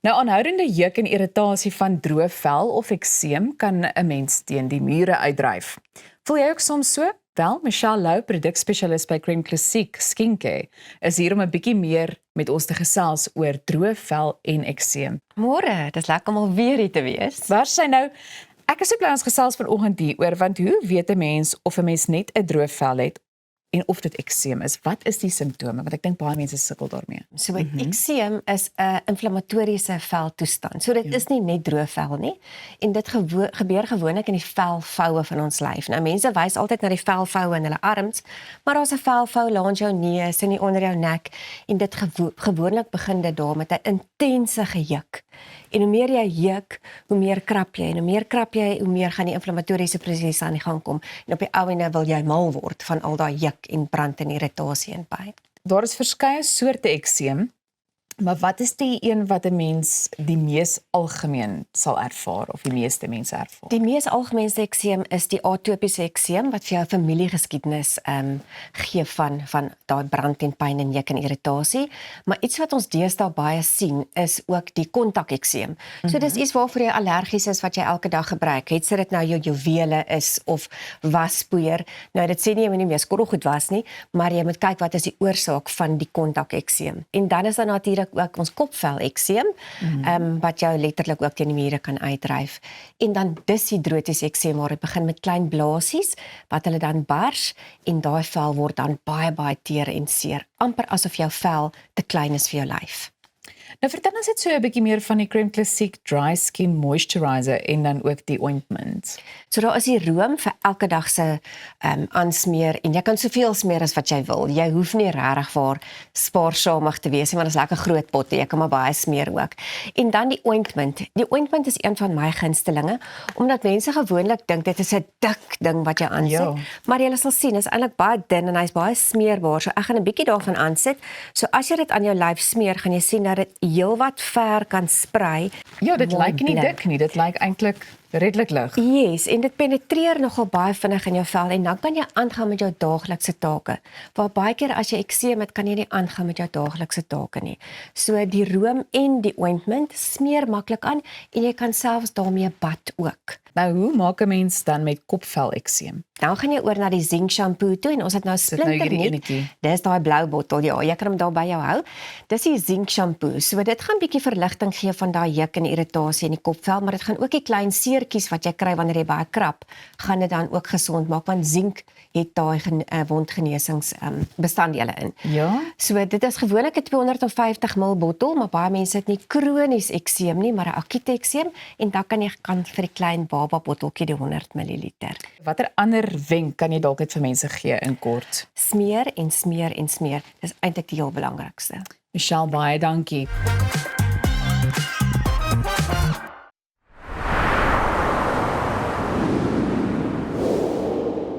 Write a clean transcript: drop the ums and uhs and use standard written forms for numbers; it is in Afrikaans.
Nou, aanhoudende juk en irritasie van droë vel of ekseem kan 'n mens teen die mure uitdryf. Voel jy ook soms so? Wel, Michelle Lou, produkspesialis by Crème Classique Skincare, is hier om 'n bietjie meer met ons te gesels oor droë vel en ekseem. Môre, dis lekker om alweer hier te wees. Waar sy nou? Ek is so bly ons gesels vanoggend hieroor, want hoe weet 'n mens of 'n mens net 'n droë vel het en of dit ekseem is? Wat is die simptome? Want ek dink baie mense sukkel daarmee. So ekseem is 'n inflammatoriese veltoestand. So dit is nie net droë vel nie en dit gebeur gewoonlik in die velvoue van ons lyf. Nou mense wys altyd na die velvoue in hulle arms, maar daar's 'n velvou langs jou neus en onder jou nek en dit gewoonlik begin dit daar met 'n intense gejuk. En hoe meer jy juk, hoe meer krap jy en hoe meer krap jy, hoe meer gaan die inflammatoriese prosesse aan die gang kom en op die ou ende wil jy mal word van al daai juk en brand en irritasie en pyn. Daar is verskeie soorte ekseem, maar wat is die een wat 'n mens die mees algemeen sal ervaar of die meeste mense ervaar? Die mees algemeenste ekseem is die atopiese ekseem wat vir jou familiegeskiedenis gee van daai brand en pyn en juk en irritasie, maar iets wat ons deesdae baie sien is ook die kontak-ekseem. So dis iets waarvoor jy allergies is wat jy elke dag gebruik. Het dit nou jou juwele is of waspoeier. Nou dit sê nie jy moet nie meer skottelgoed was nie, maar jy moet kyk wat is die oorsaak van die kontak-ekseem. En dan is daar natuurlik ook ons kopvel ekseem, wat jou letterlik ook teen die mure kan uitdryf. En dan dishidrotiese ekseem, waar dit begin met klein blaasies, wat hulle dan bars, en daai vel word dan baie teer en seer, amper asof jou vel te klein is vir jou lyf. Nou vertel ons net so 'n bietjie meer van die Crème Classique Dry Skin Moisturizer en dan ook die ointment. So daar is die room vir elke dag se aansmeer en jy kan soveel smeer as wat jy wil. Jy hoef nie regtig vir spaarsamig te wees nie, want dit is lekker groot potte. Jy kan maar baie smeer ook. En dan die ointment. Die ointment is een van my gunstelinge omdat mense gewoonlik dink dit is 'n dik ding wat jy aansit, Ja. maar jy sal sien is eintlik baie dun en hy's baie smeerbaar. So ek gaan 'n bietjie daarvan aansit. So as jy dit aan jou lyf smeer, gaan jy sien dat dit heelwat ver kan sprei. Ja, dit Mooi lyk nie blink. dik nie, dit lyk eintlik redelik lig. Yes, en dit penetreer nogal baie vinnig in jou vel en dan kan jy aangaan met jou daaglikse take. Waar baie keer as jy ekseem het, kan jy nie aangaan met jou daaglikse take nie. So die room en die ointment smeer maklik aan en jy kan selfs daarmee bad ook. Nou, hoe maak 'n mens dan met kopvel ekseem? Dan gaan jy oor na die zinc shampoo toe en ons het nou nou splinter hierdie nie. enetjie. Dis daai blou bottel, ja, jy kan hom daar by jou hou. Dis die zinc shampoo. So dit gaan bietjie verligting gee van daai juk en irritasie in die kopvel, maar dit gaan ook die klein seertjies wat jy kry wanneer jy baie krap, gaan dit dan ook gesond maak want zinc het daai wondgenesings bestanddele in. Ja? So dit is gewoonlik 'n 250 ml bottel, maar baie mense het nie kronies ekseem nie, maar 'n akute ekseem en dan kan jy vir die klein baba botteltjie die 100 ml. Watter ander wenk kan jy dalk net vir mense gee in kort? Smeer en smeer en smeer. Dis eintlik die heel belangrikste. Michelle, baie dankie.